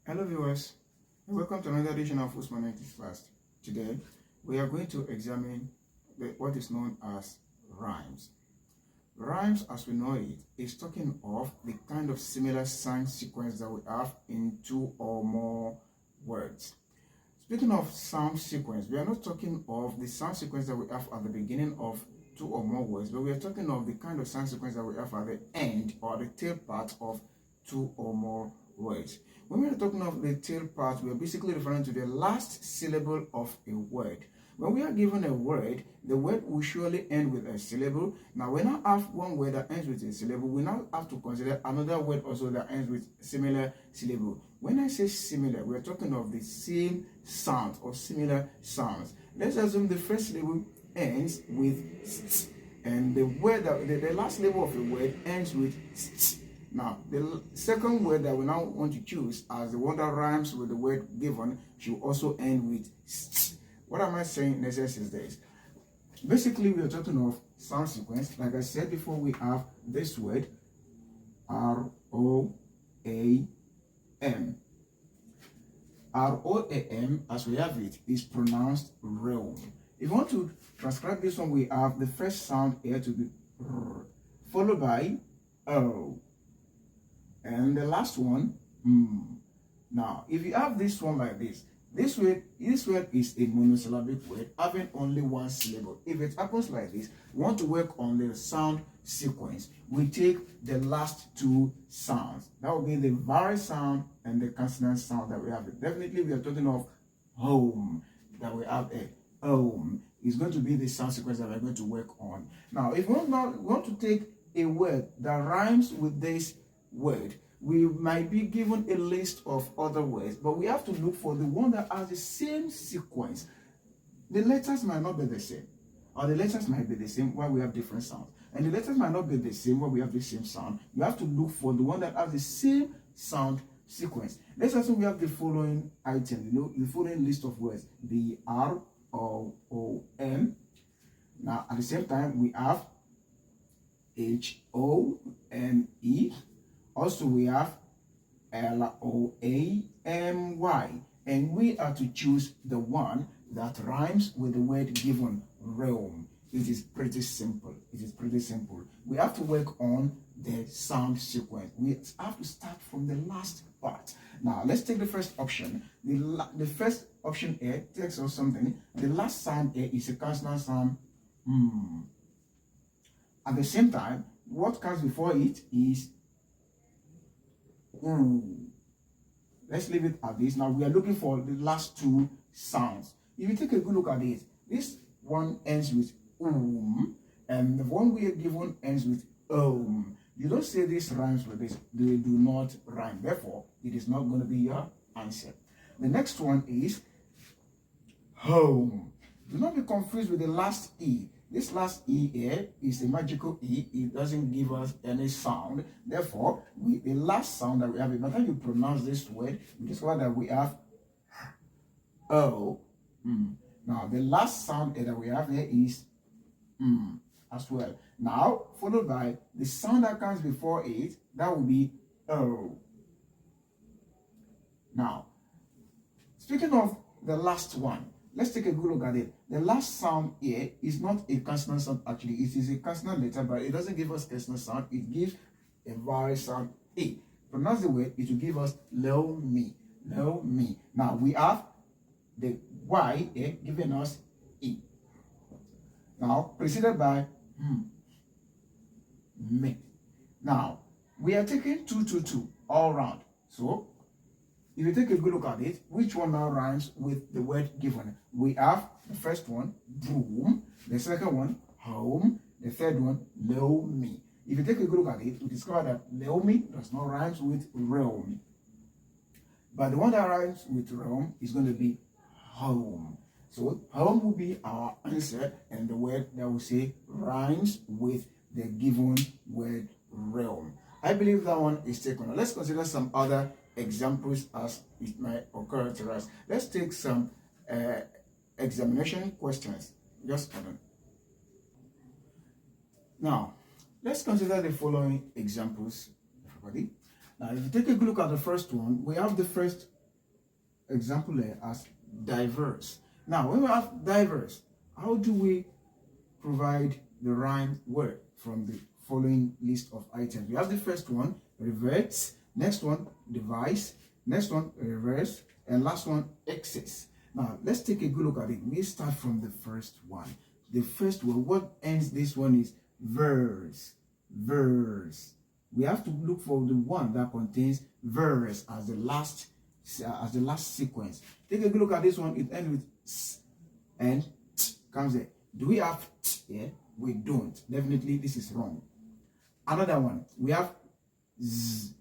Hello viewers, and welcome to another edition of Usman Fast. Today, we are going to examine what is known as rhymes. Rhymes, as we know it, is talking of the kind of similar sound sequence that we have in two or more words. Speaking of sound sequence, we are not talking of the sound sequence that we have at the beginning of two or more words, but we are talking of the kind of sound sequence that we have at the end or the tail part of two or more words. When we are talking of the tail part, we are basically referring to the last syllable of a word. When we are given a word, the word will surely end with a syllable. Now, when I have one word that ends with a syllable, we now have to consider another word also that ends with similar syllable. When I say similar, we are talking of the same sound or similar sounds. Let's assume the first syllable ends with st, and the word that the last syllable of a word ends with st. Now, the second word that we now want to choose as the one that rhymes with the word given should also end with st. What am I saying in essence is this? Basically, we are talking of sound sequence. Like I said before, we have this word R-O-A-M. R-O-A-M, as we have it, is pronounced realm. If you want to transcribe this one, we have the first sound here to be R, followed by O. And the last one, Now, if you have this one like this word is a monosyllabic word having only one syllable. If it happens like this, we want to work on the sound sequence. We take the last two sounds. That will be the vowel sound and the consonant sound that we have. Definitely, we are talking of home, that we have a home. Is going to be the sound sequence that we're going to work on. Now, if we want to take a word that rhymes with this word, we might be given a list of other words, but we have to look for the one that has the same sequence. The letters might not be the same, or the letters might be the same while we have different sounds, and the letters might not be the same while we have the same sound. You have to look for the one that has the same sound sequence. Let's assume we have the following item, the following list of words: the R-O-O-M. Now, at the same time, we have H-O-M-E. Also, we have L-O-A-M-Y, and we are to choose the one that rhymes with the word given, realm. It is pretty simple. We have to work on the sound sequence. We have to start from the last part. Now, let's take the first option. The first option here takes us something. The last sound here is a consonant sound. At the same time, what comes before it is Let's leave it at this. Now we are looking for the last two sounds. If you take a good look at it, this one ends with and the one we are given ends with You don't say this rhymes with this. They do not rhyme. Therefore, it is not going to be your answer. The next one is home. Do not be confused with the last E. This last E here is a magical E. It doesn't give us any sound. Therefore, the last sound that we have, by the time you pronounce this word, you discover that we have O. Now, the last sound that we have here is as well. Now, followed by the sound that comes before it, that will be O. Now, speaking of the last one, let's take a good look at it. The last sound here is not a consonant sound actually. It is a consonant letter, but it doesn't give us consonant sound. It gives a vowel sound A. Pronounce the word, it will give us lo me. Lo me. Now we have the Y here giving us E. Now preceded by me. Now we are taking 2, 2, 2 all round. So if you take a good look at it, which one now rhymes with the word given? We have the first one, broom, the second one, home, the third one, lo me. If you take a good look at it, we discover that lo me does not rhyme with realm. But the one that rhymes with realm is going to be home. So home will be our answer, and the word that we say rhymes with the given word realm. I believe that one is taken. Let's consider some other examples as it might occur to us. Let's take some examination questions. Just hold on. Now, let's consider the following examples, everybody. Now, if you take a good look at the first one, we have the first example here as diverse. Now, when we have diverse, how do we provide the rhyme word from the following list of items? We have the first one, revert, next one, device, next one, reverse, and last one, excess. Now, let's take a good look at it. We start from the first one. The first one, what ends this one is verse, verse. We have to look for the one that contains verse as the last sequence. Take a good look at this one. It ends with s and t comes there. Do we have t here? We don't. Definitely, this is wrong. Another one. We have z,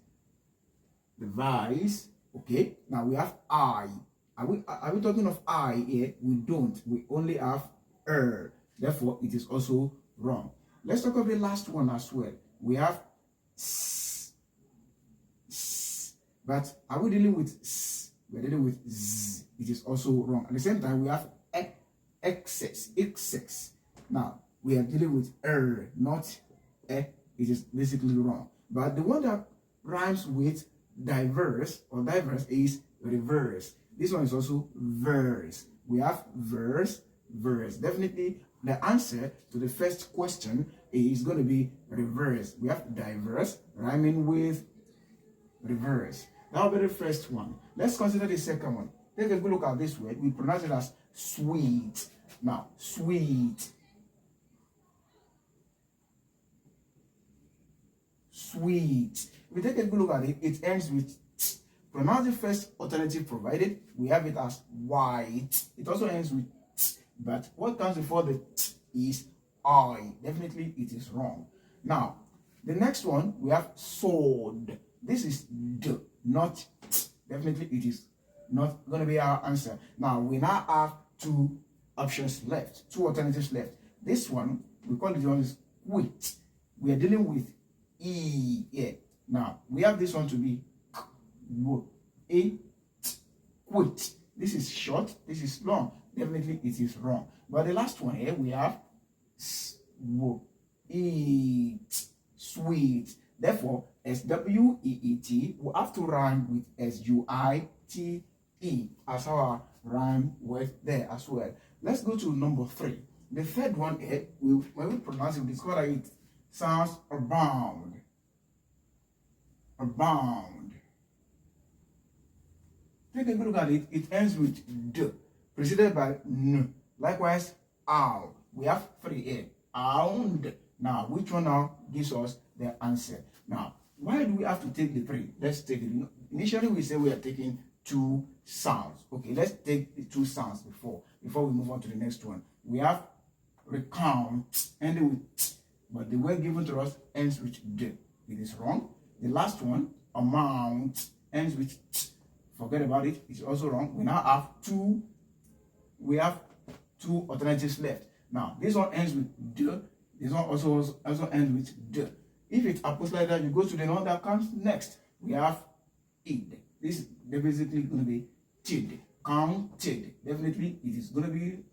device. Okay. Now we have I. Are we talking of I here? We don't. We only have Therefore, it is also wrong. Let's talk about the last one as well. We have s, s. But are we dealing with s? We're dealing with z. It is also wrong. At the same time, we have excess. Now, we are dealing with not e. It is basically wrong. But the one that rhymes with diverse is reverse. This one is also verse. We have verse. Definitely, the answer to the first question is going to be reverse. We have diverse rhyming with reverse. That will be the first one. Let's consider the second one. Take a good look at this word. We pronounce it as sweet. Now, sweet. Sweet. If we take a good look at it, it ends with t. Pronounce the first alternative provided. We have it as white. It also ends with t. But what comes before the t is I. Definitely, it is wrong. Now, the next one, we have sword. This is d, not t. Definitely, it is not going to be our answer. Now, we now have two options left, two alternatives left. This one, we call it one is quit. We are dealing with E here. Now, we have this one to be quit. This is short, this is long. Definitely, it is wrong. But the last one here, we have eat, sweet. Therefore, SWEET will have to rhyme with SUITE as our rhyme word there as well. Let's go to number 3. The third one here, when we pronounce it, we discover that it sounds abound. Abound. Take a good look at it. It ends with d, preceded by n. Likewise, ow. We have 3 here. Ound. Now, which one now gives us the answer? Now, why do we have to take the 3? Let's take it. Initially, we say we are taking 2 sounds. Okay, let's take the 2 sounds before we move on to the next one. We have recount ending with t, but the word given to us ends with d. It is wrong. The last one, amount, ends with t. Forget about it. It's also wrong. We now have 2. We have 2 alternatives left. Now, this one ends with d. This one also ends with d. If it happens like that, you go to the one that comes next. We have id. This is basically going to be tid. Counted. Definitely, it is going to be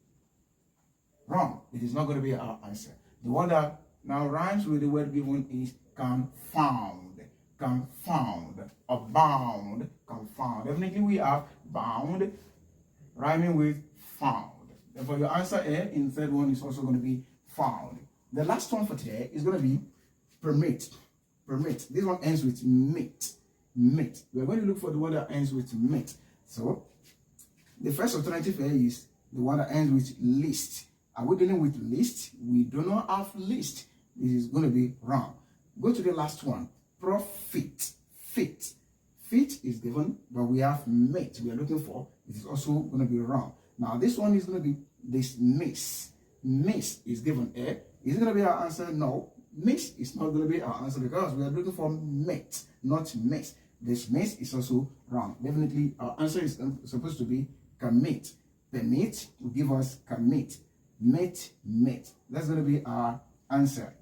wrong. It is not going to be our answer. The one that now rhymes with the word given is confound. Confound. Abound. Confound. Definitely, we have bound rhyming with found. Therefore, your answer here in the third one is also going to be found. The last one for today is going to be permit. Permit. This one ends with mate. Mate. We are going to look for the one that ends with mate. So, the first alternative here is the one that ends with list. Are we dealing with list? We do not have list. This is going to be wrong. Go to the last one. Profit. Fit. Fit is given, but we have mate. We are looking for. It is also going to be wrong. Now, this one is going to be dismiss. Miss is given here. Is it going to be our answer? No. Miss is not going to be our answer because we are looking for mate, not miss. Dismiss is also wrong. Definitely, our answer is supposed to be commit. Permit will give us commit. Mate. That's going to be our answer.